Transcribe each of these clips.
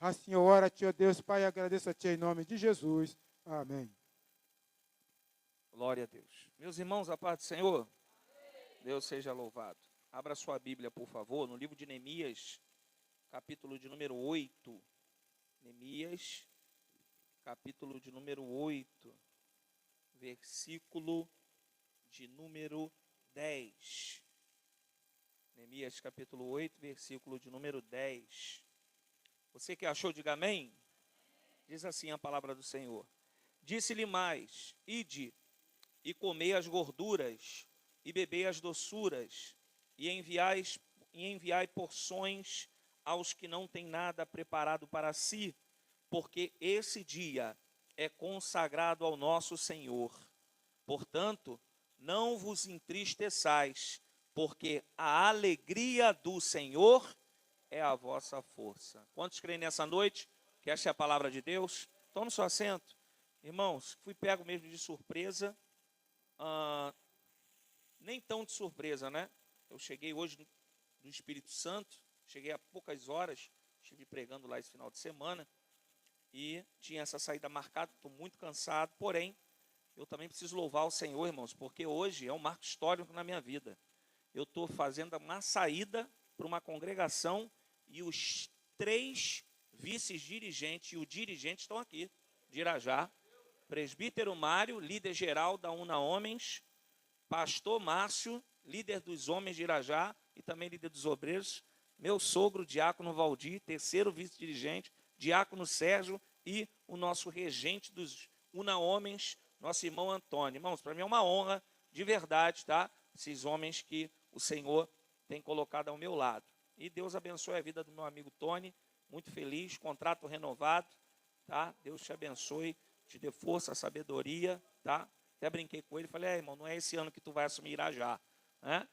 Assim eu oro a Ti, ó Deus, Pai, e agradeço a Ti em nome de Jesus. Amém. Glória a Deus. Meus irmãos, a paz do Senhor, Deus seja louvado. Abra sua Bíblia, por favor, no livro de Neemias, capítulo de número 8. Neemias, capítulo de número 8, versículo de número 10. Neemias, capítulo 8, versículo de número 10. Você que achou, diga amém. Diz assim a palavra do Senhor. Disse-lhe mais: ide e comei as gorduras, e bebei as doçuras, e enviai porções aos que não têm nada preparado para si, porque esse dia é consagrado ao nosso Senhor. Portanto, não vos entristeçais, porque a alegria do Senhor é a vossa força. Quantos creem nessa noite que esta é a palavra de Deus? Tome seu assento. Irmãos, fui pego mesmo de surpresa. Nem tão de surpresa, né? Eu cheguei hoje do Espírito Santo, cheguei há poucas horas, estive pregando lá esse final de semana e tinha essa saída marcada, estou muito cansado, porém, eu também preciso louvar o Senhor, irmãos, porque hoje é um marco histórico na minha vida. Eu estou fazendo uma saída para uma congregação e os 3 vice-dirigentes e o dirigente estão aqui, de Irajá. Presbítero Mário, líder geral da Una Homens, pastor Márcio, líder dos homens de Irajá e também líder dos obreiros, meu sogro, diácono Valdir, terceiro vice-dirigente, diácono Sérgio e o nosso regente dos Una Homens, nosso irmão Antônio. Irmãos, para mim é uma honra de verdade, tá? Esses homens que o Senhor tem colocado ao meu lado. E Deus abençoe a vida do meu amigo Tony, muito feliz, contrato renovado, tá? Deus te abençoe, te dê força, sabedoria, tá? Até brinquei com ele, falei, irmão, não é esse ano que tu vai assumir Irajá, né?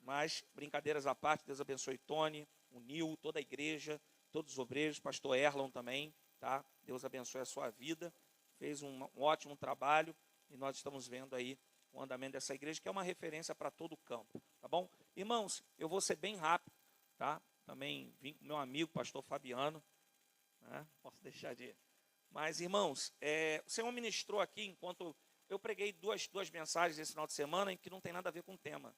Mas, brincadeiras à parte, Deus abençoe Tony, o Nil, toda a igreja, todos os obreiros, pastor Erlon também, tá? Deus abençoe a sua vida, fez um ótimo trabalho e nós estamos vendo aí o andamento dessa igreja, que é uma referência para todo o campo, tá bom? Irmãos, eu vou ser bem rápido, tá? Também vim com meu amigo, pastor Fabiano, né? Posso deixar de... Mas, irmãos, o Senhor ministrou aqui, enquanto eu preguei duas mensagens esse final de semana, em que não tem nada a ver com o tema.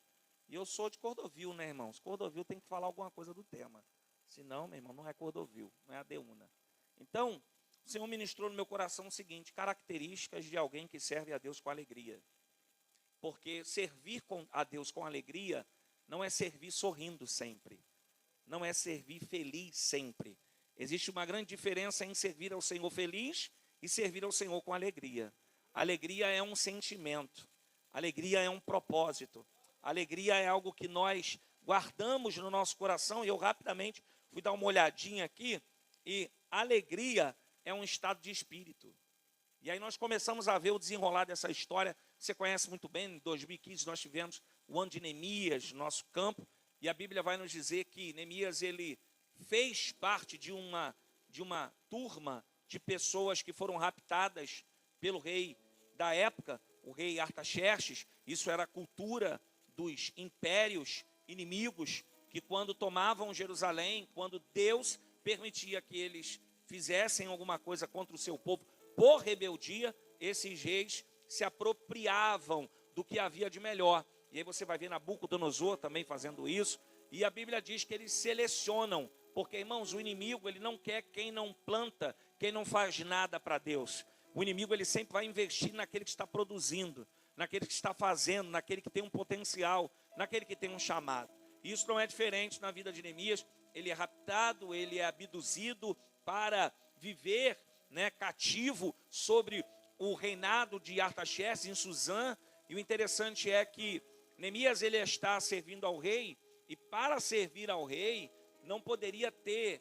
E eu sou de Cordovil, né, irmãos? Cordovil tem que falar alguma coisa do tema. Senão, meu irmão, não é Cordovil, não é a Deuna. Então, o Senhor ministrou no meu coração o seguinte: características de alguém que serve a Deus com alegria. Porque servir a Deus com alegria não é servir sorrindo sempre. Não é servir feliz sempre. Existe uma grande diferença em servir ao Senhor feliz e servir ao Senhor com alegria. Alegria é um sentimento. Alegria é um propósito. Alegria é algo que nós guardamos no nosso coração. E eu rapidamente fui dar uma olhadinha aqui. E alegria é um estado de espírito. E aí nós começamos a ver o desenrolar dessa história. Você conhece muito bem, em 2015 nós tivemos o ano de Neemias, nosso campo. E a Bíblia vai nos dizer que Neemias, ele fez parte de uma turma de pessoas que foram raptadas pelo rei da época, o rei Artaxerxes. Isso era a cultura dos impérios inimigos, que quando tomavam Jerusalém, quando Deus permitia que eles fizessem alguma coisa contra o seu povo, por rebeldia, esses reis se apropriavam do que havia de melhor. E aí você vai ver Nabucodonosor também fazendo isso. E a Bíblia diz que eles selecionam, porque, irmãos, o inimigo, ele não quer quem não planta, quem não faz nada para Deus. O inimigo, ele sempre vai investir naquele que está produzindo, naquele que está fazendo, naquele que tem um potencial, naquele que tem um chamado. Isso não é diferente na vida de Neemias. Ele é raptado, ele é abduzido para viver, né, cativo sobre o reinado de Artaxerxes em Suzã. E o interessante é que Neemias, ele está servindo ao rei, e para servir ao rei não poderia ter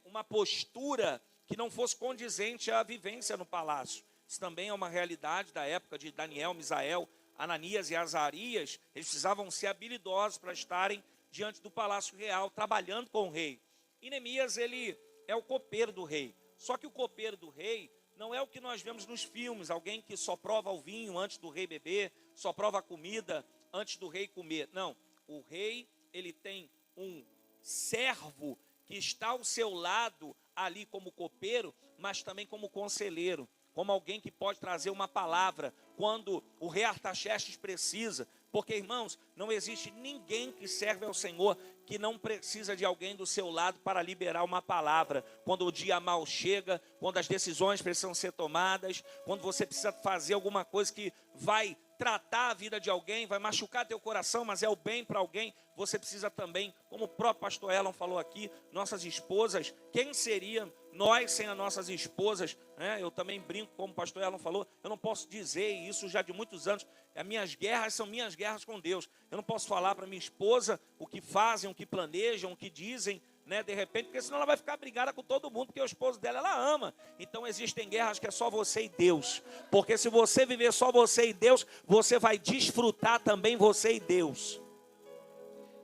uma postura que não fosse condizente à vivência no palácio. Isso também é uma realidade da época de Daniel, Misael, Ananias e Azarias. Eles precisavam ser habilidosos para estarem diante do palácio real, trabalhando com o rei. E Neemias, ele é o copeiro do rei. Só que o copeiro do rei não é o que nós vemos nos filmes, alguém que só prova o vinho antes do rei beber, só prova a comida antes do rei comer. Não, o rei, ele tem um servo que está ao seu lado, ali como copeiro, mas também como conselheiro, como alguém que pode trazer uma palavra quando o rei Artaxerxes precisa. Porque, irmãos, não existe ninguém que serve ao Senhor que não precisa de alguém do seu lado para liberar uma palavra. Quando o dia mal chega, quando as decisões precisam ser tomadas, quando você precisa fazer alguma coisa que vai tratar a vida de alguém, vai machucar teu coração, mas é o bem para alguém, você precisa também, como o próprio pastor Elon falou aqui, nossas esposas, quem seria nós sem as nossas esposas, né? Eu também brinco, como o pastor Elon falou, eu não posso dizer isso já de muitos anos, as minhas guerras são minhas guerras com Deus, eu não posso falar para minha esposa o que fazem, o que planejam, o que dizem, né, de repente, porque senão ela vai ficar brigada com todo mundo, porque o esposo dela, ela ama. Então existem guerras que é só você e Deus, porque se você viver só você e Deus, você vai desfrutar também você e Deus.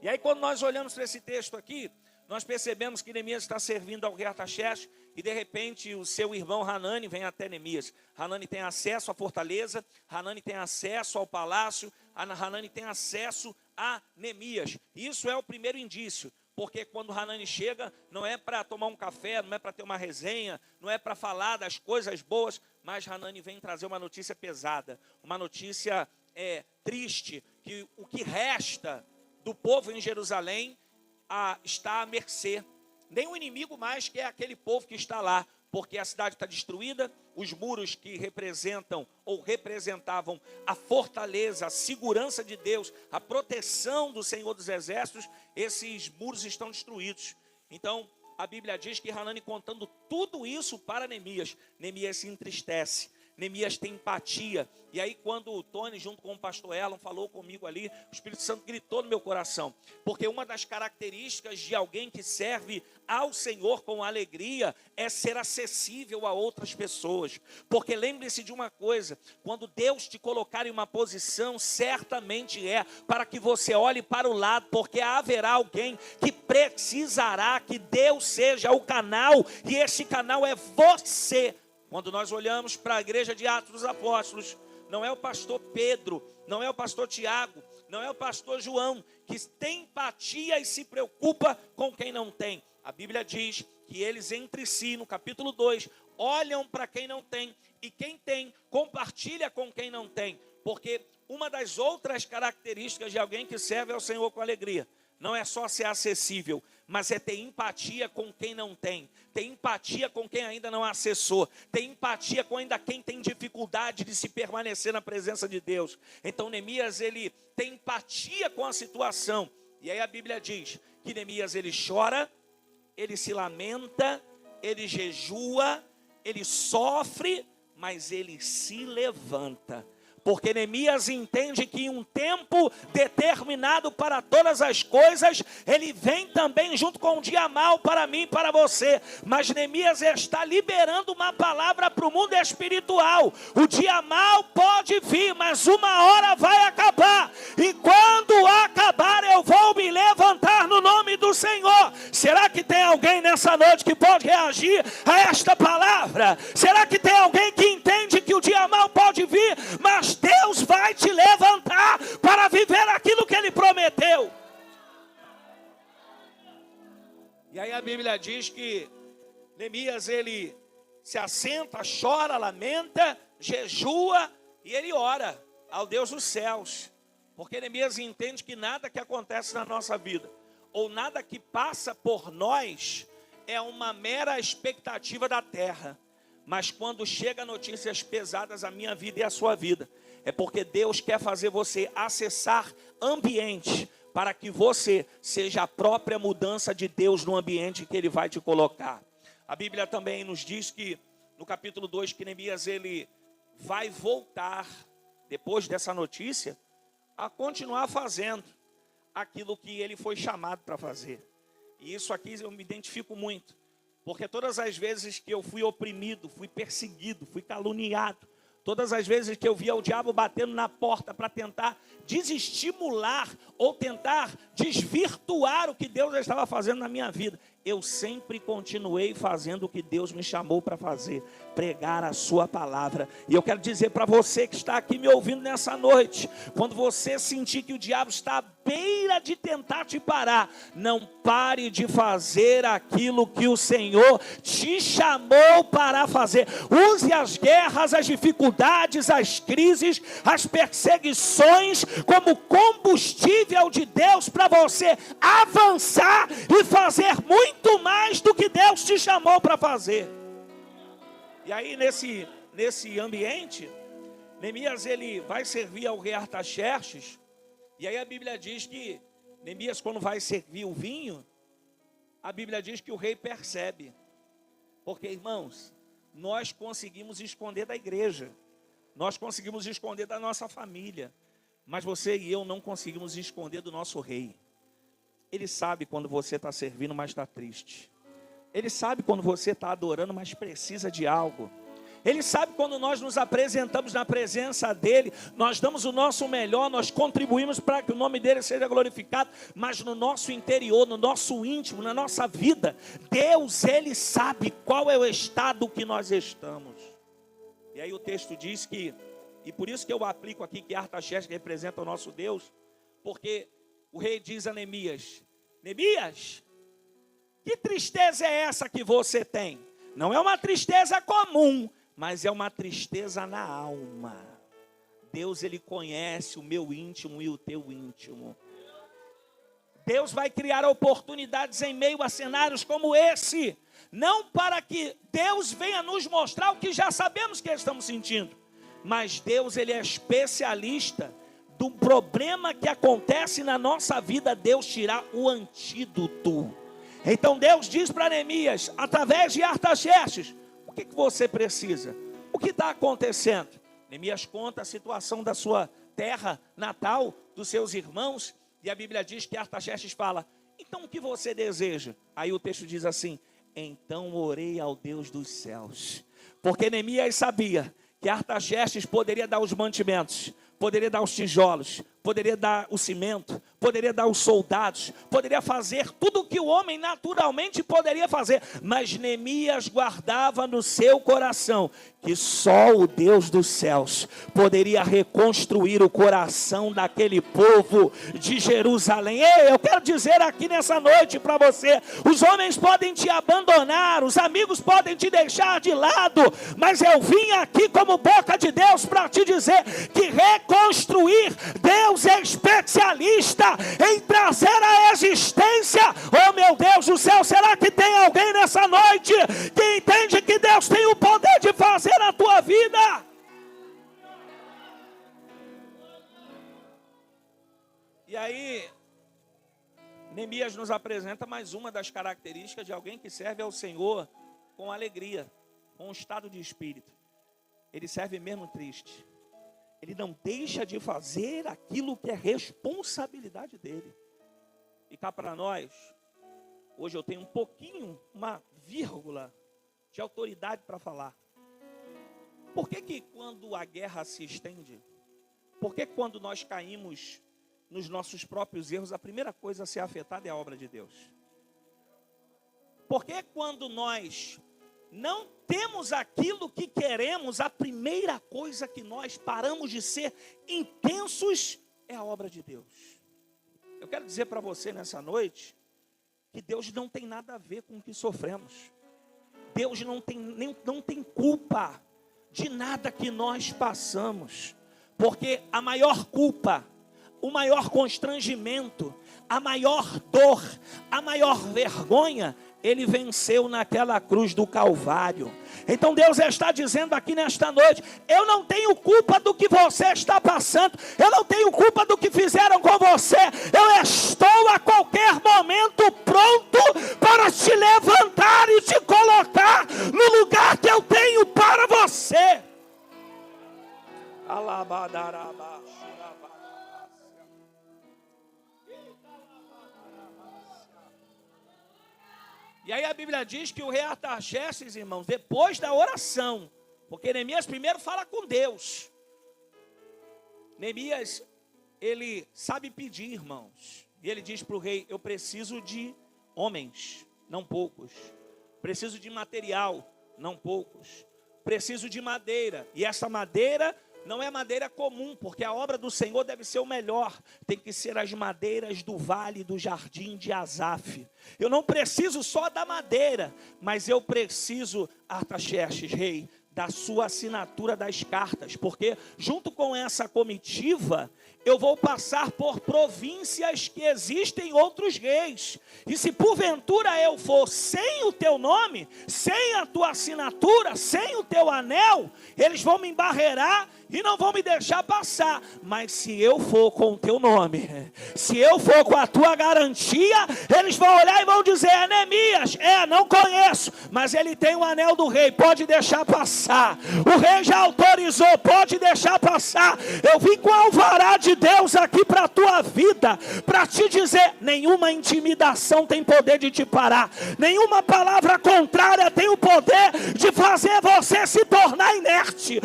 E aí quando nós olhamos para esse texto aqui, nós percebemos que Neemias está servindo ao rei Artaxerxes, e de repente o seu irmão Hanani vem até Neemias. Hanani tem acesso à fortaleza, Hanani tem acesso ao palácio, Hanani tem acesso a Neemias. Isso é o primeiro indício. Porque quando Hanani chega, não é para tomar um café, não é para ter uma resenha, não é para falar das coisas boas, mas Hanani vem trazer uma notícia pesada, uma notícia triste, que o que resta do povo em Jerusalém está à mercê. Nem o inimigo mais, que é aquele povo que está lá, porque a cidade está destruída, os muros que representam ou representavam a fortaleza, a segurança de Deus, a proteção do Senhor dos Exércitos, esses muros estão destruídos. Então, a Bíblia diz que Hanani, contando tudo isso para Neemias, Neemias se entristece, Neemias tem empatia. E aí quando o Tony, junto com o pastor Elon, falou comigo ali, o Espírito Santo gritou no meu coração. Porque uma das características de alguém que serve ao Senhor com alegria é ser acessível a outras pessoas. Porque lembre-se de uma coisa, quando Deus te colocar em uma posição, certamente é para que você olhe para o lado, porque haverá alguém que precisará que Deus seja o canal, e esse canal é você. Quando nós olhamos para a igreja de Atos dos Apóstolos, não é o pastor Pedro, não é o pastor Tiago, não é o pastor João, que tem empatia e se preocupa com quem não tem. A Bíblia diz que eles entre si, no capítulo 2, olham para quem não tem, e quem tem, compartilha com quem não tem. Porque uma das outras características de alguém que serve ao Senhor com alegria, não é só ser acessível, mas é ter empatia com quem não tem, ter empatia com quem ainda não acessou, ter empatia com ainda quem tem dificuldade de se permanecer na presença de Deus. Então Neemias, ele tem empatia com a situação, e aí a Bíblia diz que Neemias, ele chora, ele se lamenta, ele jejua, ele sofre, mas ele se levanta. Porque Neemias entende que em um tempo determinado para todas as coisas, ele vem também junto com um dia mau para mim e para você. Mas Neemias está liberando uma palavra para o mundo espiritual. O dia mau pode vir, mas uma hora vai acabar. E quando acabar, eu vou me levantar no nome do Senhor. Será que tem alguém nessa noite que pode reagir a esta palavra? Será que tem alguém que entende que o dia mau pode vir, mas Deus vai te levantar para viver aquilo que Ele prometeu? E aí a Bíblia diz que Neemias, ele se assenta, chora, lamenta, jejua e ele ora ao Deus dos céus. Porque Neemias entende que nada que acontece na nossa vida, ou nada que passa por nós, é uma mera expectativa da terra. Mas quando chega notícias pesadas à minha vida e à sua vida, é porque Deus quer fazer você acessar ambiente para que você seja a própria mudança de Deus no ambiente que Ele vai te colocar. A Bíblia também nos diz que no capítulo 2 que Neemias, ele vai voltar, depois dessa notícia, a continuar fazendo aquilo que ele foi chamado para fazer. E isso aqui eu me identifico muito. Porque todas as vezes que eu fui oprimido, fui perseguido, fui caluniado, todas as vezes que eu via o diabo batendo na porta para tentar desestimular ou tentar desvirtuar o que Deus estava fazendo na minha vida, eu sempre continuei fazendo o que Deus me chamou para fazer, pregar a sua palavra. E eu quero dizer para você que está aqui me ouvindo nessa noite, quando você sentir que o diabo está à beira de tentar te parar, não pare de fazer aquilo que o Senhor te chamou para fazer. Use as guerras, as dificuldades, as crises, as perseguições como combustível de Deus para você avançar e fazer muito mais do que Deus te chamou para fazer. E aí nesse ambiente, Neemias ele vai servir ao rei Artaxerxes. E aí a Bíblia diz que Neemias, quando vai servir o vinho, a Bíblia diz que o rei percebe. Porque, irmãos, nós conseguimos esconder da igreja, nós conseguimos esconder da nossa família, mas você e eu não conseguimos esconder do nosso rei. Ele sabe quando você está servindo, mas está triste. Ele sabe quando você está adorando, mas precisa de algo. Ele sabe quando nós nos apresentamos na presença dele, nós damos o nosso melhor, nós contribuímos para que o nome dele seja glorificado, mas no nosso interior, no nosso íntimo, na nossa vida, Deus, ele sabe qual é o estado que nós estamos. E aí o texto diz que, e por isso que eu aplico aqui que Artaxerxes representa o nosso Deus, porque o rei diz a Neemias: Neemias, que tristeza é essa que você tem? Não é uma tristeza comum, mas é uma tristeza na alma. Deus, ele conhece o meu íntimo e o teu íntimo. Deus vai criar oportunidades em meio a cenários como esse, não para que Deus venha nos mostrar o que já sabemos que estamos sentindo, mas Deus, ele é especialista do problema que acontece na nossa vida, Deus tirar o antídoto. Então Deus diz para Neemias, através de Artaxerxes: o que você precisa? O que está acontecendo? Neemias conta a situação da sua terra natal, dos seus irmãos, e a Bíblia diz que Artaxerxes fala: então o que você deseja? Aí o texto diz assim: então orei ao Deus dos céus. Porque Neemias sabia que Artaxerxes poderia dar os mantimentos, poderia dar os tijolos, poderia dar o cimento, poderia dar os soldados, poderia fazer tudo o que o homem naturalmente poderia fazer, mas Neemias guardava no seu coração que só o Deus dos céus poderia reconstruir o coração daquele povo de Jerusalém. Ei, eu quero dizer aqui nessa noite para você: os homens podem te abandonar, os amigos podem te deixar de lado, mas eu vim aqui como boca de Deus para te dizer que reconstruir, Deus é especialista em trazer à existência. Oh meu Deus do céu, será que tem alguém nessa noite que entende que Deus tem o poder de fazer a tua vida? E aí Neemias nos apresenta mais uma das características de alguém que serve ao Senhor com alegria, com um estado de espírito. Ele serve mesmo triste. Ele não deixa de fazer aquilo que é responsabilidade dele. E cá para nós, hoje eu tenho um pouquinho, uma vírgula de autoridade para falar. Por que quando a guerra se estende, por que quando nós caímos nos nossos próprios erros, a primeira coisa a ser afetada é a obra de Deus? Por que quando nós não temos aquilo que queremos, a primeira coisa que nós paramos de ser intensos é a obra de Deus? Eu quero dizer para você nessa noite que Deus não tem nada a ver com o que sofremos. Deus não tem culpa de nada que nós passamos, porque a maior culpa, o maior constrangimento, a maior dor, a maior vergonha, ele venceu naquela cruz do Calvário. Então Deus está dizendo aqui nesta noite: eu não tenho culpa do que você está passando, eu não tenho culpa do que fizeram com você, eu estou a qualquer momento pronto para te levantar e te colocar no lugar que eu tenho para você. E aí a Bíblia diz que o rei Artaxerxes, irmãos, depois da oração, porque Neemias primeiro fala com Deus. Neemias, ele sabe pedir, irmãos. E ele diz para o rei: eu preciso de homens. não poucos. Preciso de material, não poucos. Preciso de madeira, e essa madeira não é madeira comum, porque a obra do Senhor deve ser o melhor. Tem que ser as madeiras do vale do jardim de Asaf. Eu não preciso só da madeira, mas eu preciso, Artaxerxes, rei, da sua assinatura das cartas, porque junto com essa comitiva, eu vou passar por províncias que existem outros reis, e se porventura eu for sem o teu nome, sem a tua assinatura, sem o teu anel, eles vão me embarrear e não vão me deixar passar. Mas se eu for com o teu nome, se eu for com a tua garantia, eles vão olhar e vão dizer: é Neemias, não conheço, mas ele tem o anel do rei, pode deixar passar. O rei já autorizou, pode deixar passar. Eu vim com o alvará de Deus aqui para a tua vida, para te dizer: nenhuma intimidação tem poder de te parar, nenhuma palavra contrária tem o poder de fazer você se tornar inerte.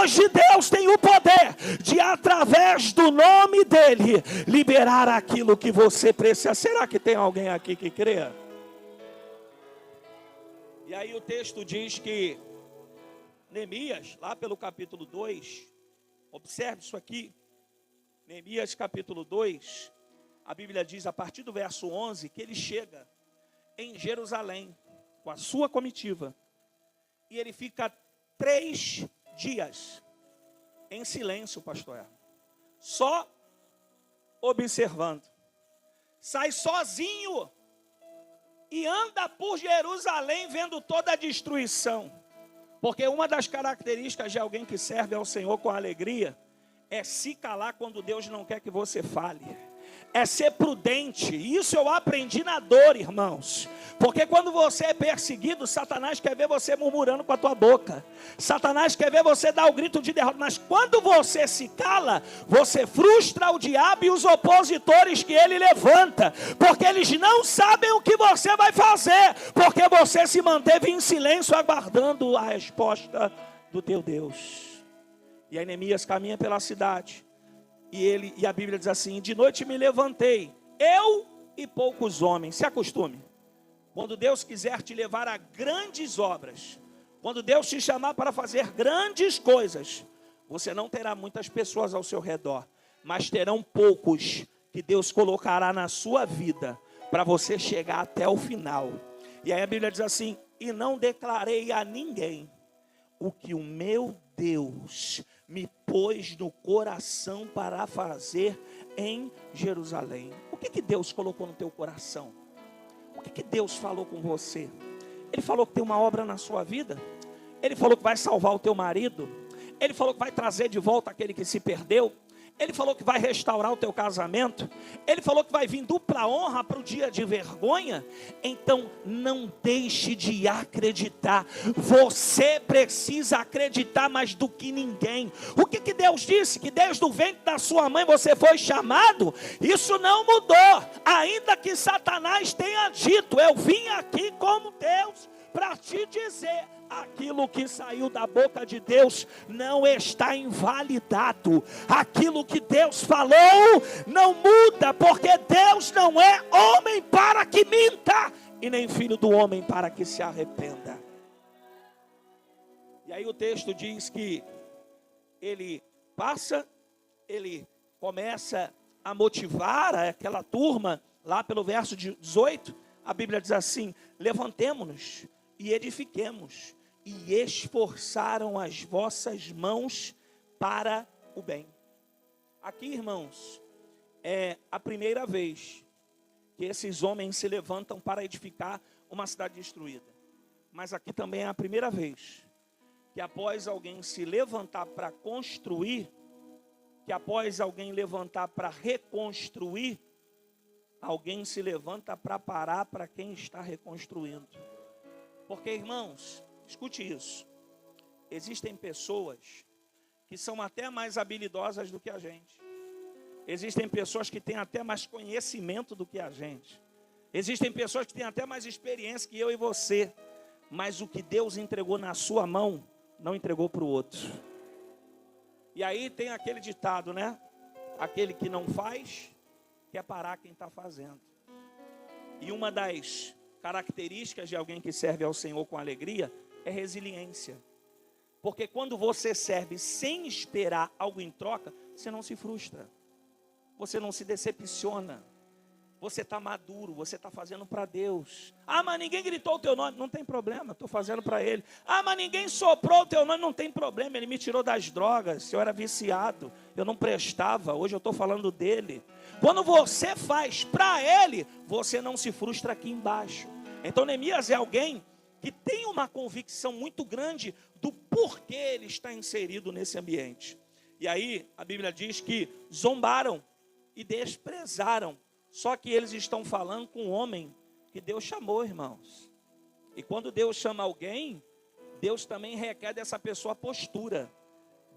Hoje Deus tem o poder de, através do nome dele, liberar aquilo que você precisa. Será que tem alguém aqui que crê? E aí o texto diz que Neemias, lá pelo capítulo 2, observe isso aqui, Neemias capítulo 2, a Bíblia diz a partir do verso 11, que ele chega em Jerusalém com a sua comitiva, e ele fica 3 dias em silêncio, pastor Erno, só observando. Sai sozinho e anda por Jerusalém vendo toda a destruição. Porque uma das características de alguém que serve ao Senhor com alegria é se calar quando Deus não quer que você fale. É ser prudente. Isso eu aprendi na dor, irmãos. Porque quando você é perseguido, Satanás quer ver você murmurando com a tua boca. Satanás quer ver você dar o grito de derrota. Mas quando você se cala, você frustra o diabo e os opositores que ele levanta. Porque eles não sabem o que você vai fazer. Porque você se manteve em silêncio aguardando a resposta do teu Deus. E aí Neemias caminha pela cidade. E a Bíblia diz assim: de noite me levantei, eu e poucos homens. Se acostume. Quando Deus quiser te levar a grandes obras, quando Deus te chamar para fazer grandes coisas, você não terá muitas pessoas ao seu redor, mas terão poucos que Deus colocará na sua vida para você chegar até o final. E aí a Bíblia diz assim: e não declarei a ninguém o que o meu Deus me pôs no coração para fazer em Jerusalém. O que Deus colocou no teu coração? O que Deus falou com você? Ele falou que tem uma obra na sua vida? Ele falou que vai salvar o teu marido? Ele falou que vai trazer de volta aquele que se perdeu? Ele falou que vai restaurar o teu casamento? Ele falou que vai vir dupla honra para o dia de vergonha? Então não deixe de acreditar. Você precisa acreditar mais do que ninguém. O que Deus disse? Que desde o ventre da sua mãe você foi chamado? Isso não mudou. Ainda que Satanás tenha dito: eu vim aqui como Deus para te dizer: aquilo que saiu da boca de Deus não está invalidado. Aquilo que Deus falou não muda, porque Deus não é homem para que minta, e nem filho do homem para que se arrependa. E aí o texto diz que ele passa, ele começa a motivar aquela turma, lá pelo verso 18, a Bíblia diz assim: levantemo-nos e edifiquemos, e esforçaram as vossas mãos para o bem. Aqui, irmãos, é a primeira vez que esses homens se levantam para edificar uma cidade destruída. Mas aqui também é a primeira vez que, após alguém se levantar para construir, que após alguém levantar para reconstruir, alguém se levanta para parar para quem está reconstruindo. Porque, irmãos, escute isso: existem pessoas que são até mais habilidosas do que a gente. Existem pessoas que têm até mais conhecimento do que a gente. Existem pessoas que têm até mais experiência que eu e você. Mas o que Deus entregou na sua mão, não entregou para o outro. E aí tem aquele ditado, né? Aquele que não faz, quer parar quem está fazendo. E uma das características de alguém que serve ao Senhor com alegria é resiliência. Porque quando você serve sem esperar algo em troca, você não se frustra, você não se decepciona, você está maduro, você está fazendo para Deus. Ah, mas ninguém gritou o teu nome, não tem problema, estou fazendo para Ele. Ah, mas ninguém soprou o teu nome, não tem problema, Ele me tirou das drogas, eu era viciado, eu não prestava, hoje eu estou falando dEle. Quando você faz para Ele, você não se frustra aqui embaixo. Então Neemias é alguém que tem uma convicção muito grande do porquê ele está inserido nesse ambiente. E aí a Bíblia diz que zombaram e desprezaram. Só que eles estão falando com um homem que Deus chamou, irmãos. E quando Deus chama alguém, Deus também requer dessa pessoa postura.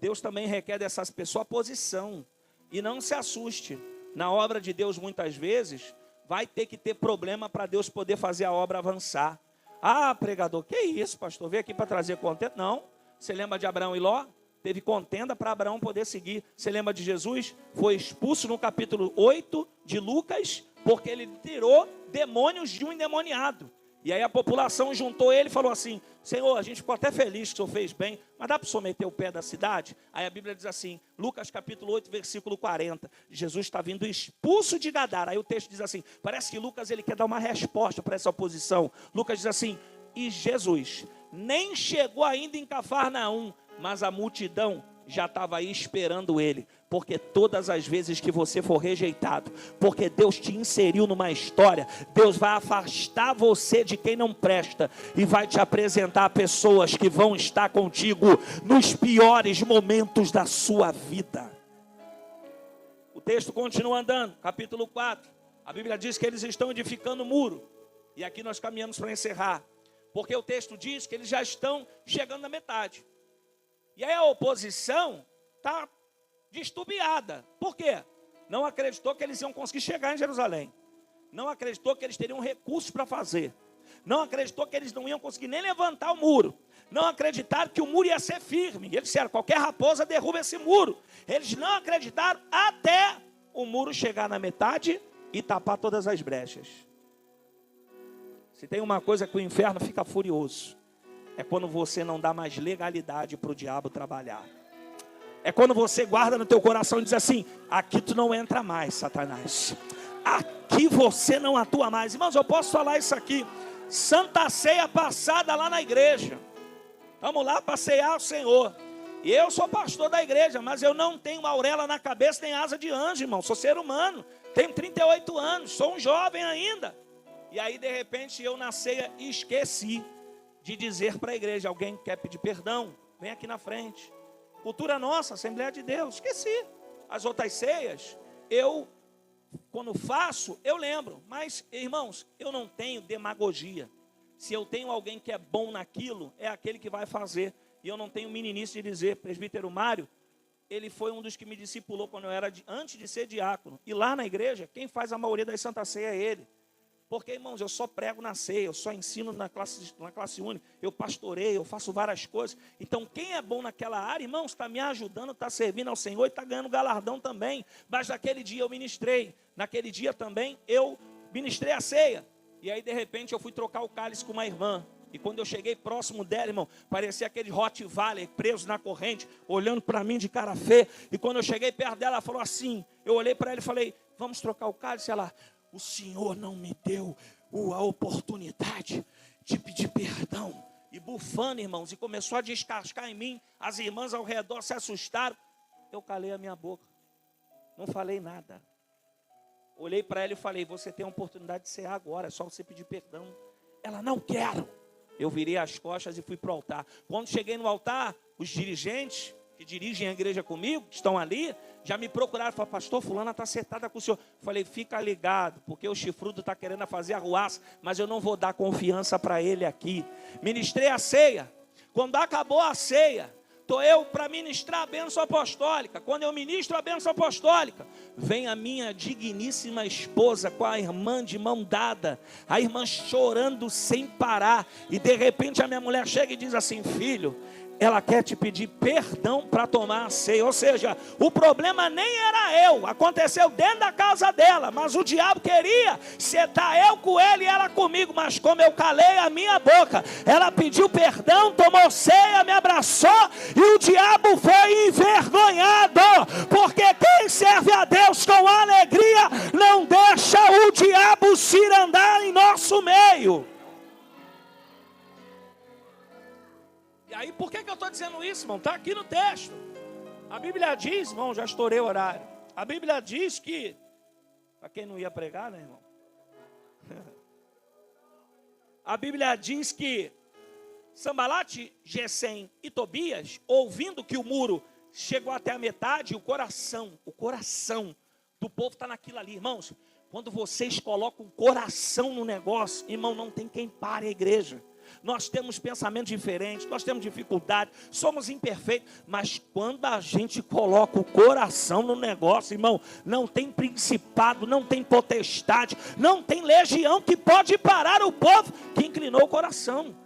Deus também requer dessa pessoa posição. E não se assuste. Na obra de Deus, muitas vezes, vai ter que ter problema para Deus poder fazer a obra avançar. Ah, pregador, que isso, pastor? Veio aqui para trazer contenda? Não. Você lembra de Abraão e Ló? Teve contenda para Abraão poder seguir. Você lembra de Jesus? Foi expulso no capítulo 8 de Lucas, porque ele tirou demônios de um endemoniado. E aí a população juntou ele e falou assim: Senhor, a gente ficou até feliz que o Senhor fez bem, mas dá para o Senhor meter o pé da cidade? Aí a Bíblia diz assim, Lucas capítulo 8, versículo 40, Jesus está vindo expulso de Gadara. Aí o texto diz assim, parece que Lucas ele quer dar uma resposta para essa oposição. Lucas diz assim, e Jesus nem chegou ainda em Cafarnaum, mas a multidão já estava aí esperando ele, porque todas as vezes que você for rejeitado, porque Deus te inseriu numa história, Deus vai afastar você de quem não presta, e vai te apresentar pessoas que vão estar contigo nos piores momentos da sua vida. O texto continua andando, capítulo 4, a Bíblia diz que eles estão edificando o muro, e aqui nós caminhamos para encerrar, porque o texto diz que eles já estão chegando na metade. E aí a oposição está disturbada. Por quê? Não acreditou que eles iam conseguir chegar em Jerusalém. Não acreditou que eles teriam recursos para fazer. Não acreditou que eles não iam conseguir nem levantar o muro. Não acreditaram que o muro ia ser firme. Eles disseram, qualquer raposa derruba esse muro. Eles não acreditaram até o muro chegar na metade e tapar todas as brechas. Se tem uma coisa que o inferno fica furioso, é quando você não dá mais legalidade para o diabo trabalhar. É quando você guarda no teu coração e diz assim, aqui tu não entra mais, Satanás. Aqui você não atua mais. Irmãos, eu posso falar isso aqui. Santa Ceia passada lá na igreja. Vamos lá passear o Senhor. E eu sou pastor da igreja, mas eu não tenho auréola na cabeça nem asa de anjo, irmão. Sou ser humano. Tenho 38 anos, sou um jovem ainda. E aí, de repente, eu na ceia esqueci de dizer para a igreja, alguém quer pedir perdão, vem aqui na frente. Cultura nossa, Assembleia de Deus, esqueci. As outras ceias, eu, quando faço, eu lembro. Mas, irmãos, eu não tenho demagogia. Se eu tenho alguém que é bom naquilo, é aquele que vai fazer. E eu não tenho meninice de dizer, presbítero Mário, ele foi um dos que me discipulou quando eu era, antes de ser diácono. E lá na igreja, quem faz a maioria das Santa Ceia é ele. Porque, irmãos, eu só prego na ceia, eu só ensino na classe única, eu pastoreio, eu faço várias coisas. Então, quem é bom naquela área, irmãos, está me ajudando, está servindo ao Senhor e está ganhando galardão também. Mas naquele dia eu ministrei, naquele dia também eu ministrei a ceia. E aí, de repente, eu fui trocar o cálice com uma irmã. E quando eu cheguei próximo dela, irmão, parecia aquele Rottweiler preso na corrente, olhando para mim de cara feia. E quando eu cheguei perto dela, ela falou assim, eu olhei para ela e falei, vamos trocar o cálice? Ela... O Senhor não me deu a oportunidade de pedir perdão. E bufando, irmãos, e começou a descascar em mim. As irmãs ao redor se assustaram. Eu calei a minha boca. Não falei nada. Olhei para ela e falei, você tem a oportunidade de ser agora, é só você pedir perdão. Ela, não quero. Eu virei as costas e fui para o altar. Quando cheguei no altar, os dirigentes que dirigem a igreja comigo, que estão ali, já me procuraram, falaram, pastor, fulana está acertada com o senhor. Falei, fica ligado, porque o chifrudo está querendo fazer arruaça, mas eu não vou dar confiança para ele aqui. Ministrei a ceia. Quando acabou a ceia, estou eu para ministrar a bênção apostólica. Quando eu ministro a bênção apostólica, vem a minha digníssima esposa com a irmã de mão dada, a irmã chorando sem parar, e de repente a minha mulher chega e diz assim, filho, ela quer te pedir perdão para tomar a ceia. Ou seja, o problema nem era eu, aconteceu dentro da casa dela, mas o diabo queria sentar eu com ele e ela comigo, mas como eu calei a minha boca, ela pediu perdão, tomou ceia, me abraçou, e o diabo foi envergonhado, porque quem serve a Deus com alegria não deixa o diabo se andar em nosso meio. E aí, por que eu estou dizendo isso, irmão? Está aqui no texto. A Bíblia diz, irmão, já estourei o horário. A Bíblia diz que, para quem não ia pregar, né, irmão? A Bíblia diz que Sambalate, Gesem e Tobias, ouvindo que o muro chegou até a metade, o coração do povo está naquilo ali, irmãos. Quando vocês colocam o coração no negócio, irmão, não tem quem pare a igreja. Nós temos pensamentos diferentes, nós temos dificuldade, somos imperfeitos, mas quando a gente coloca o coração no negócio, irmão, não tem principado, não tem potestade, não tem legião que pode parar o povo que inclinou o coração.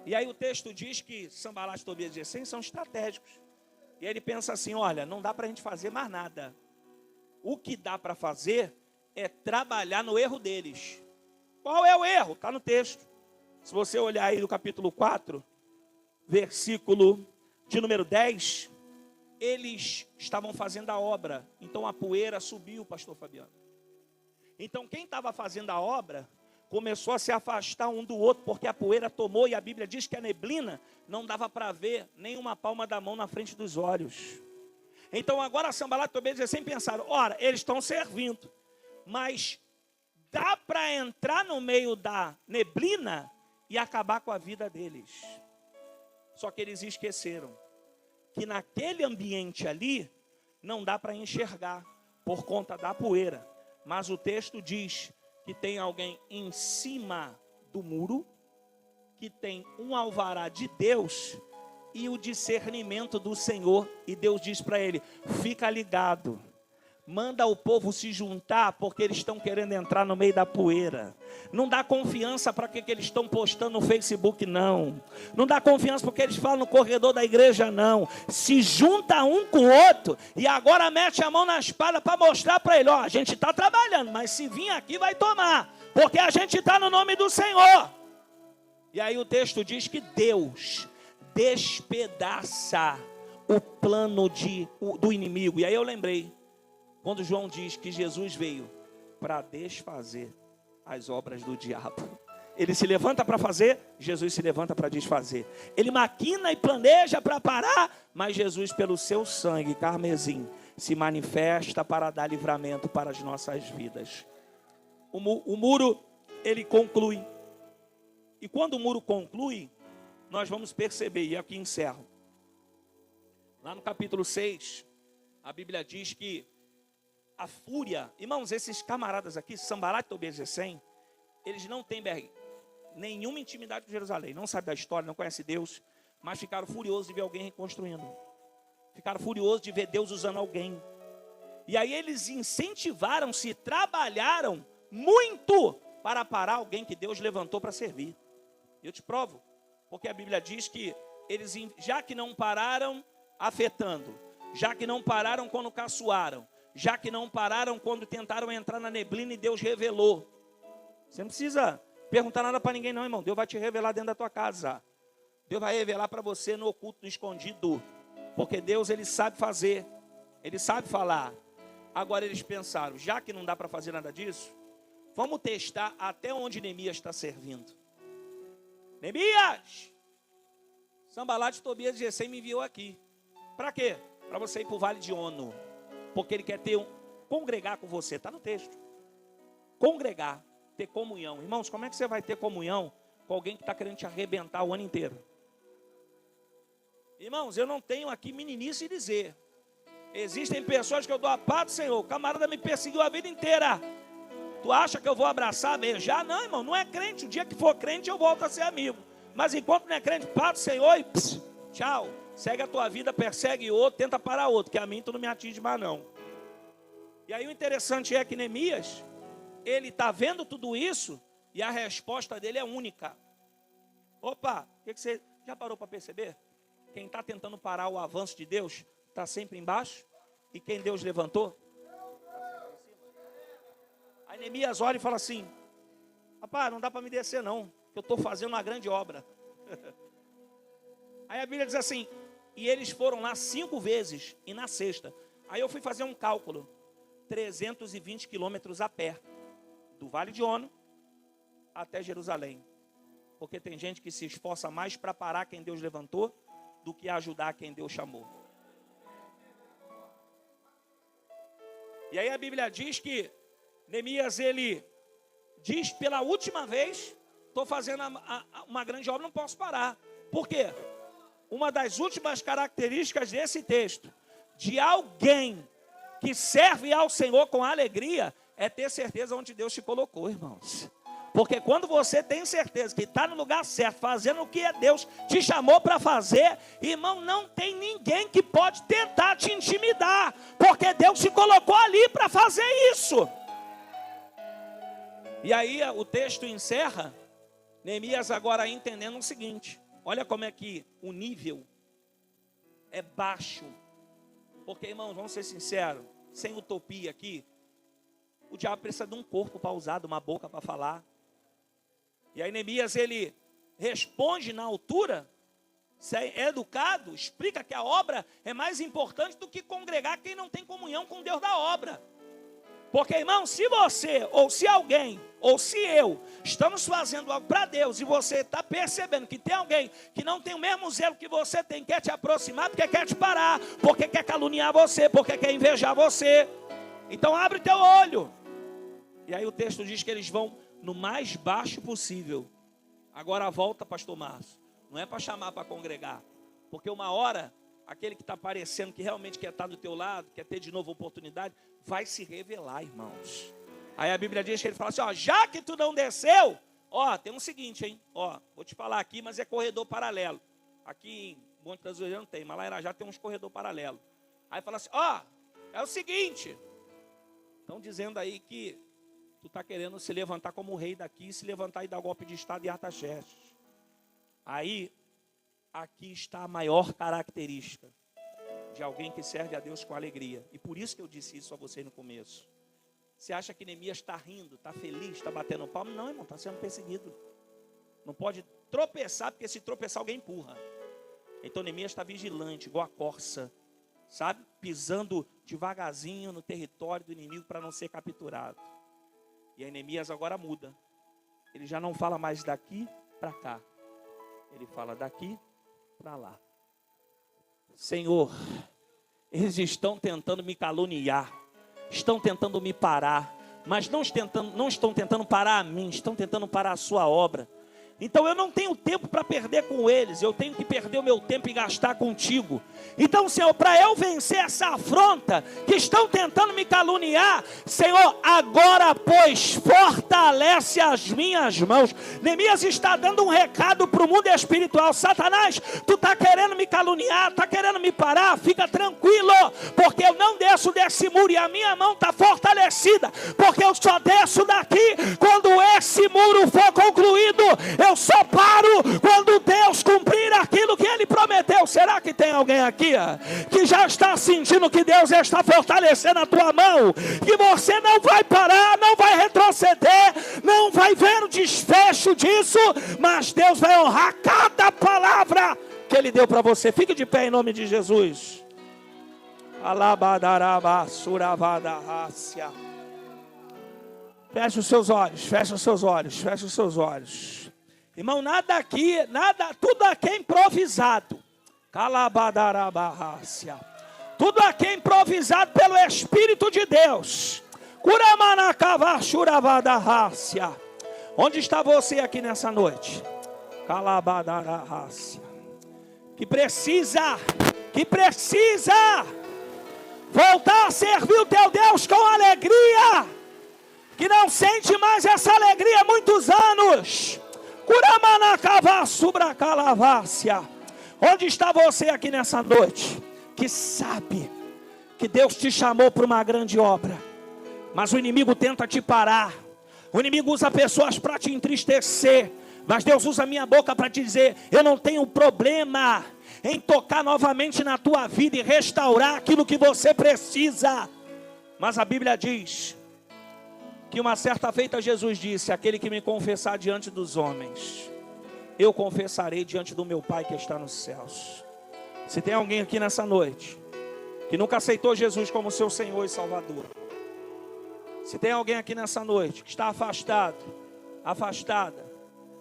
E aí o texto diz que Sambalate, Tobias e Gesem são estratégicos. E aí ele pensa assim, olha, não dá para a gente fazer mais nada. O que dá para fazer é trabalhar no erro deles. Qual é o erro? Está no texto. Se você olhar aí no capítulo 4, versículo de número 10, eles estavam fazendo a obra, então a poeira subiu, pastor Fabiano. Então quem estava fazendo a obra começou a se afastar um do outro, porque a poeira tomou, e a Bíblia diz que a neblina não dava para ver nem uma palma da mão na frente dos olhos. Então agora Sambalate, Tobias e Gesem pensaram, ora, eles estão servindo, mas dá para entrar no meio da neblina e acabar com a vida deles. Só que eles esqueceram que naquele ambiente ali não dá para enxergar por conta da poeira. Mas o texto diz que tem alguém em cima do muro, que tem um alvará de Deus e o discernimento do Senhor. E Deus diz para ele, fica ligado. Manda o povo se juntar, porque eles estão querendo entrar no meio da poeira. Não dá confiança para que eles estão postando no Facebook, não. Não dá confiança porque eles falam no corredor da igreja, não. Se junta um com o outro e agora mete a mão na espada para mostrar para ele, ó, a gente está trabalhando, mas se vir aqui vai tomar, porque a gente está no nome do Senhor. E aí o texto diz que Deus despedaça o plano do inimigo. E aí eu lembrei, quando João diz que Jesus veio para desfazer as obras do diabo. Ele se levanta para fazer, Jesus se levanta para desfazer. Ele maquina e planeja para parar, mas Jesus, pelo seu sangue carmesim, se manifesta para dar livramento para as nossas vidas. O muro, ele conclui. E quando o muro conclui, nós vamos perceber, e aqui encerro. Lá no capítulo 6, a Bíblia diz que a fúria, irmãos, esses camaradas aqui, Sambalate, Tobias e Gesem, eles não têm nenhuma intimidade com Jerusalém, não sabem da história, não conhecem Deus, mas ficaram furiosos de ver alguém reconstruindo. Ficaram furiosos de ver Deus usando alguém. E aí eles incentivaram-se, trabalharam muito para parar alguém que Deus levantou para servir. Eu te provo, porque a Bíblia diz que eles, já que não pararam afetando, já que não pararam quando caçoaram, já que não pararam quando tentaram entrar na neblina e Deus revelou. Você não precisa perguntar nada para ninguém não, irmão. Deus vai te revelar dentro da tua casa. Deus vai revelar para você no oculto, no escondido. Porque Deus, ele sabe fazer. Ele sabe falar. Agora eles pensaram, já que não dá para fazer nada disso, vamos testar até onde Neemias está servindo. Neemias! Sambalate, Tobias e Gesem me enviou aqui. Para quê? Para você ir para o Vale de Ono. Porque ele quer congregar com você, está no texto. Congregar, ter comunhão. Irmãos, como é que você vai ter comunhão com alguém que está querendo te arrebentar o ano inteiro? Irmãos, eu não tenho aqui meninice dizer. Existem pessoas que eu dou a paz do Senhor. O camarada me perseguiu a vida inteira. Tu acha que eu vou abraçar, beijar? Não, irmão, não é crente. O dia que for crente eu volto a ser amigo. Mas enquanto não é crente, paz do Senhor e tchau. Segue a tua vida, persegue outro, tenta parar outro, que a mim tu não me atinge mais não. E aí o interessante é que Neemias, ele está vendo tudo isso e a resposta dele é única. Opa, o que você já parou para perceber? quem está tentando parar o avanço de Deus está sempre embaixo, e quem Deus levantou. Aí Neemias olha e fala assim: rapaz, não dá para me descer não, que eu estou fazendo uma grande obra. Aí a Bíblia diz assim: e eles foram lá 5 vezes, e na sexta. Aí eu fui fazer um cálculo, 320 quilômetros a pé, do Vale de Ono até Jerusalém. Porque tem gente que se esforça mais para parar quem Deus levantou, do que ajudar quem Deus chamou. E aí a Bíblia diz que Neemias, ele diz pela última vez: estou fazendo uma grande obra, não posso parar. Por quê? Uma das últimas características desse texto, de alguém que serve ao Senhor com alegria, é ter certeza onde Deus te colocou, irmãos. Porque quando você tem certeza que está no lugar certo, fazendo o que Deus te chamou para fazer, irmão, não tem ninguém que pode tentar te intimidar, porque Deus te colocou ali para fazer isso. E aí o texto encerra, Neemias agora entendendo o seguinte: olha como é que o nível é baixo. Porque, irmãos, vamos ser sinceros, sem utopia aqui, o diabo precisa de um corpo para usar, de uma boca para falar. E aí Neemias, ele responde na altura, se é educado, explica que a obra é mais importante do que congregar quem não tem comunhão com Deus da obra. Porque, irmão, se você, ou se alguém, ou se eu, estamos fazendo algo para Deus, e você está percebendo que tem alguém que não tem o mesmo zelo que você tem, quer te aproximar, porque quer te parar, porque quer caluniar você, porque quer invejar você, então abre teu olho. E aí o texto diz que eles vão no mais baixo possível. Agora volta, pastor Márcio, não é para chamar para congregar, porque uma hora aquele que está parecendo que realmente quer estar do teu lado, quer ter de novo oportunidade, vai se revelar, irmãos. Aí a Bíblia diz que ele fala assim: ó, já que tu não desceu, ó, tem um seguinte, hein, ó, vou te falar aqui, mas é corredor paralelo. Aqui em Monte das Oliveiras não tem, mas lá em Irajá tem uns corredor paralelo. Aí fala assim: ó, é o seguinte, estão dizendo aí que tu está querendo se levantar como o rei daqui, se levantar e dar golpe de estado em Artaxerxes. Aí, aqui está a maior característica de alguém que serve a Deus com alegria. E por isso que eu disse isso a você no começo. Você acha que Neemias está rindo, está feliz, está batendo palma? Não, irmão, está sendo perseguido. Não pode tropeçar, porque se tropeçar alguém empurra. Então Neemias está vigilante, igual a corça, sabe? Pisando devagarzinho no território do inimigo para não ser capturado. E aí Neemias agora muda. Ele já não fala mais daqui para cá. Ele fala daqui para lá. Senhor, eles estão tentando me caluniar, estão tentando me parar, mas não estão tentando parar a mim, estão tentando parar a sua obra. Então eu não tenho tempo para perder com eles, eu tenho que perder o meu tempo e gastar contigo. Então, Senhor, para eu vencer essa afronta que estão tentando me caluniar, Senhor, agora, pois, fortalece as minhas mãos. Neemias está dando um recado para o mundo espiritual: Satanás, tu está querendo me caluniar, está querendo me parar, fica tranquilo, porque eu não desço desse muro e a minha mão está fortalecida, porque eu só desço daqui quando esse muro for concluído. Eu só paro quando Deus cumprir aquilo que Ele prometeu. Será que tem alguém aqui que já está sentindo que Deus está fortalecendo a tua mão? Que você não vai parar, não vai retroceder, não vai ver o desfecho disso, mas Deus vai honrar cada palavra que Ele deu para você. Fique de pé em nome de Jesus. Feche os seus olhos, feche os seus olhos, feche os seus olhos. Irmão, nada aqui, tudo aqui é improvisado. Calabadarabarrácia. Tudo aqui é improvisado pelo Espírito de Deus. Curamanacavachuravadarrácia. Onde está você aqui nessa noite? Calabadarrácia. Que precisa voltar a servir o teu Deus com alegria. Que não sente mais essa alegria há muitos anos. Onde está você aqui nessa noite? Que sabe que Deus te chamou para uma grande obra, mas o inimigo tenta te parar. O inimigo usa pessoas para te entristecer, mas Deus usa a minha boca para te dizer: eu não tenho problema em tocar novamente na tua vida e restaurar aquilo que você precisa. Mas a Bíblia diz que uma certa feita Jesus disse: aquele que me confessar diante dos homens, eu confessarei diante do meu Pai que está nos céus. Se tem alguém aqui nessa noite que nunca aceitou Jesus como seu Senhor e Salvador, se tem alguém aqui nessa noite que está afastado, afastada,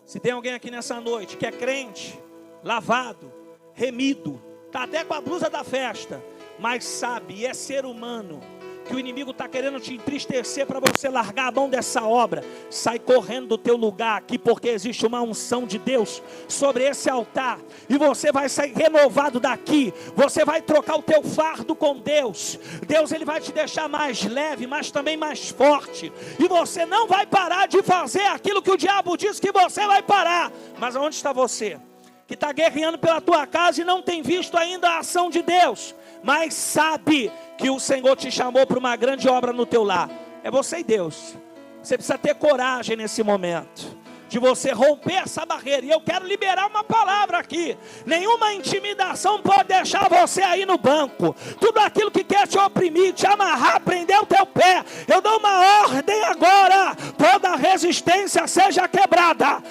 se tem alguém aqui nessa noite que é crente, lavado, remido, está até com a blusa da festa, mas sabe, e é ser humano, que o inimigo está querendo te entristecer para você largar a mão dessa obra, sai correndo do teu lugar aqui, porque existe uma unção de Deus sobre esse altar, e você vai sair renovado daqui, você vai trocar o teu fardo com Deus, Deus ele vai te deixar mais leve, mas também mais forte, e você não vai parar de fazer aquilo que o diabo diz que você vai parar. Mas onde está você, que está guerreando pela tua casa e não tem visto ainda a ação de Deus, mas sabe que o Senhor te chamou para uma grande obra no teu lar? É você e Deus. Você precisa ter coragem nesse momento de você romper essa barreira. E eu quero liberar uma palavra aqui: nenhuma intimidação pode deixar você aí no banco. Tudo aquilo que quer te oprimir, te amarrar, prender o teu pé, eu dou uma ordem agora: toda resistência seja quebrada.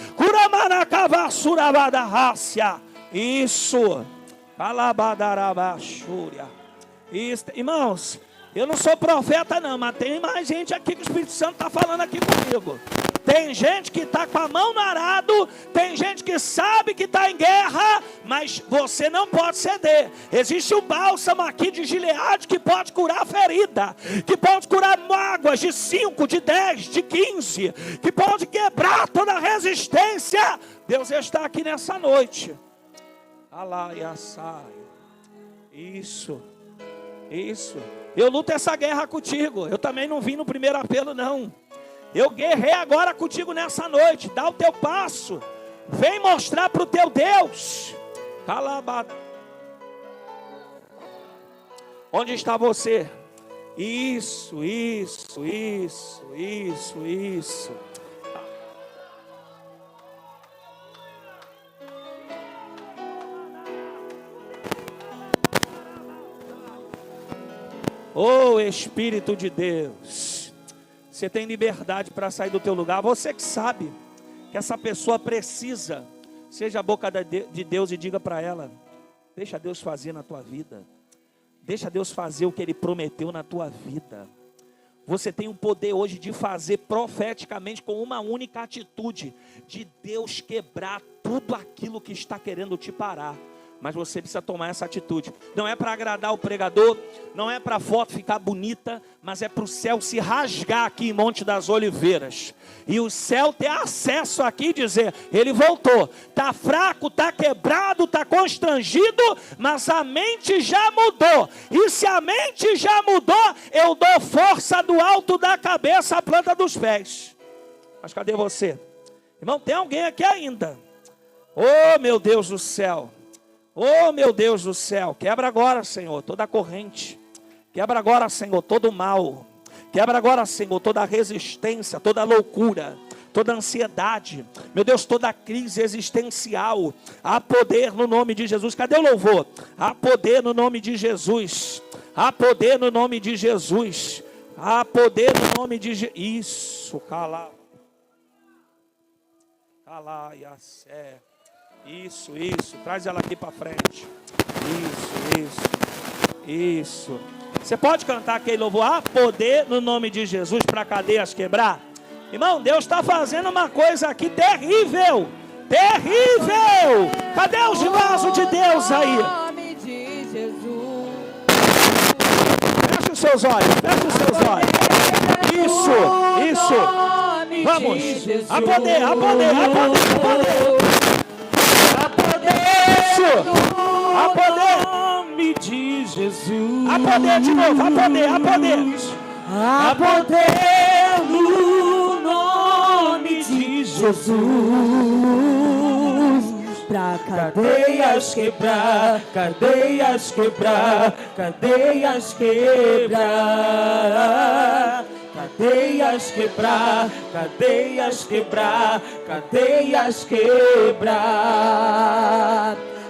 Isso. Isso. Irmãos, eu não sou profeta não, mas tem mais gente aqui que o Espírito Santo está falando aqui comigo. Tem gente que está com a mão no arado, tem gente que sabe que está em guerra, mas você não pode ceder. Existe um bálsamo aqui de Gileade que pode curar a ferida, que pode curar mágoas de 5, de 10, de 15, que pode quebrar toda a resistência. Deus está aqui nessa noite. Isso. Eu luto essa guerra contigo. Eu também não vim no primeiro apelo não. Eu guerrei agora contigo nessa noite. Dá o teu passo. Vem mostrar para o teu Deus. Onde está você? Isso. Oh Espírito de Deus, você tem liberdade para sair do teu lugar. Você que sabe que essa pessoa precisa, seja a boca de Deus e diga para ela: deixa Deus fazer na tua vida, deixa Deus fazer o que Ele prometeu na tua vida. Você tem o poder hoje de fazer profeticamente, com uma única atitude, de Deus quebrar tudo aquilo que está querendo te parar. Mas você precisa tomar essa atitude. Não é para agradar o pregador, não é para a foto ficar bonita, mas é para o céu se rasgar aqui em Monte das Oliveiras. E o céu ter acesso aqui e dizer: ele voltou. Está fraco, está quebrado, está constrangido, mas a mente já mudou. E se a mente já mudou, eu dou força do alto da cabeça à planta dos pés. Mas cadê você? Irmão, tem alguém aqui ainda? Oh meu Deus do céu. Oh meu Deus do céu, quebra agora, Senhor, toda a corrente. Quebra agora, Senhor, todo o mal. Quebra agora, Senhor, toda a resistência, toda a loucura, toda a ansiedade. Meu Deus, toda a crise existencial. Há poder no nome de Jesus. Cadê o louvor? Há poder no nome de Jesus. Há poder no nome de Jesus. Há poder no nome de Jesus. Isso, cala. Cala, Yassé. Isso, traz ela aqui para frente. Isso. Você pode cantar aquele louvor: há poder no nome de Jesus para cadeias quebrar? Irmão, Deus está fazendo uma coisa aqui terrível. Cadê os vasos de Deus aí? Fecha os seus olhos. Isso. Vamos. Há poder. Há poder. Nome de Jesus. Há poder de novo. Há poder no nome de Jesus. Pra cadeias quebrar. Cadeias quebrar. Cadeias quebrar.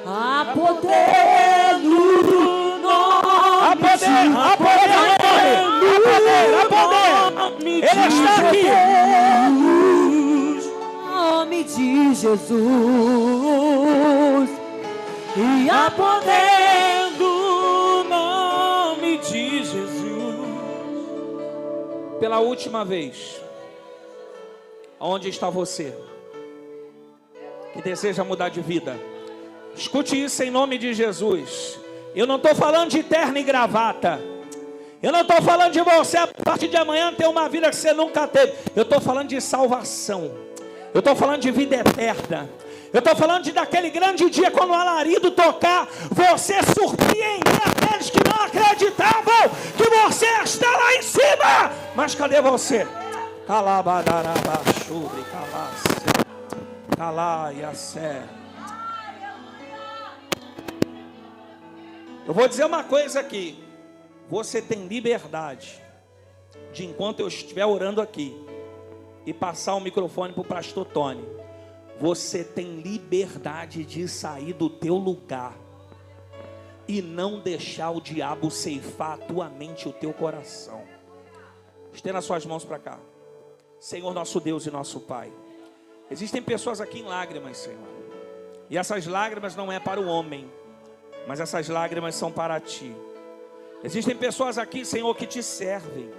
Há poder no nome de Jesus. Há poder. Ele está aqui. Nome de Jesus. E há poder no nome de Jesus. Pela última vez, onde está você que deseja mudar de vida? Escute isso em nome de Jesus. Eu não estou falando de terno e gravata. Eu não estou falando de você a partir de amanhã ter uma vida que você nunca teve. Eu estou falando de salvação. Eu estou falando de vida eterna. Eu estou falando daquele grande dia quando o alarido tocar, você surpreender aqueles que não acreditavam que você está lá em cima. Mas cadê você? Calabadarabachuri, calasse, calaiassé. Eu vou dizer uma coisa aqui. Você tem liberdade de, enquanto eu estiver orando aqui, e passar o microfone para o pastor Tony, você tem liberdade de sair do teu lugar e não deixar o diabo ceifar a tua mente e o teu coração. Estenda as suas mãos para cá. Senhor nosso Deus e nosso Pai, existem pessoas aqui em lágrimas, Senhor, e essas lágrimas não é para o homem, mas essas lágrimas são para Ti. Existem pessoas aqui, Senhor, que Te servem,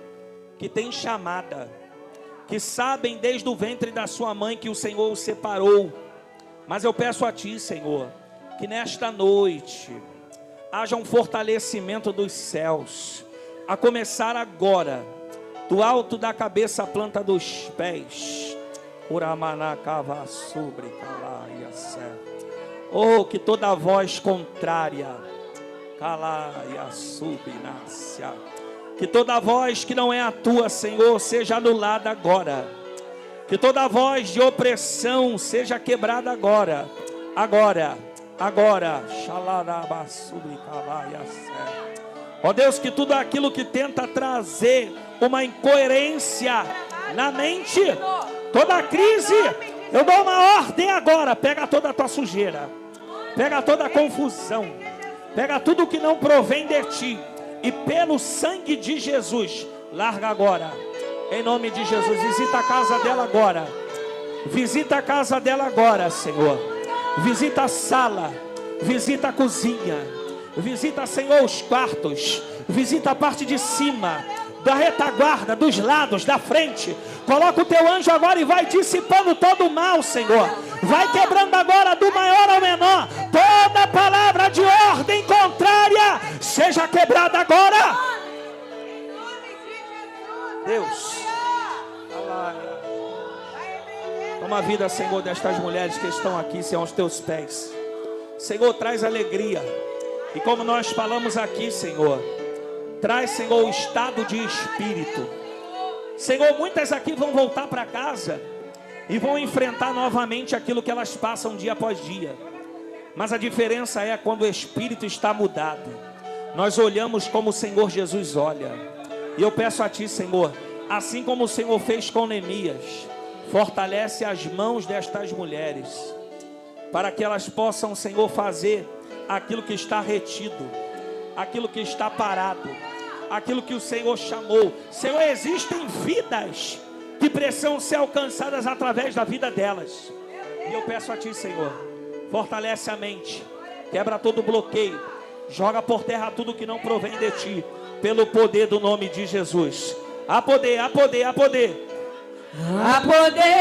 que têm chamada, que sabem desde o ventre da sua mãe que o Senhor os separou. Mas eu peço a Ti, Senhor, que nesta noite haja um fortalecimento dos céus, a começar agora, do alto da cabeça à planta dos pés. Oh, que toda voz contrária, que toda voz que não é a Tua, Senhor, seja anulada agora. Que toda voz de opressão seja quebrada agora. Agora. Ó Deus, que tudo aquilo que tenta trazer uma incoerência na mente, toda crise, eu dou uma ordem agora. Pega toda a tua sujeira, pega toda a confusão, pega tudo que não provém de Ti, e pelo sangue de Jesus, larga agora, em nome de Jesus. Visita a casa dela agora, visita a casa dela agora, Senhor. Visita a sala, visita a cozinha, visita, Senhor, os quartos, visita a parte de cima, da retaguarda, dos lados, da frente. Coloca o Teu anjo agora e vai dissipando todo o mal, Senhor. Vai quebrando agora do maior ao menor. Toda palavra de ordem contrária seja quebrada agora. Deus, toma a vida, Senhor, destas mulheres que estão aqui, Senhor, aos Teus pés. Senhor, traz alegria. E como nós falamos aqui, Senhor, traz, Senhor, o estado de espírito. Senhor, muitas aqui vão voltar para casa e vão enfrentar novamente aquilo que elas passam dia após dia. Mas a diferença é quando o espírito está mudado. Nós olhamos como o Senhor Jesus olha. E eu peço a Ti, Senhor, assim como o Senhor fez com Neemias, fortalece as mãos destas mulheres, para que elas possam, Senhor, fazer aquilo que está retido, aquilo que está parado, aquilo que o Senhor chamou. Senhor, existem vidas que precisam ser alcançadas através da vida delas. E eu peço a Ti, Senhor, fortalece a mente, quebra todo bloqueio, joga por terra tudo que não provém de Ti, pelo poder do nome de Jesus. Há poder, há poder, há poder. Há poder.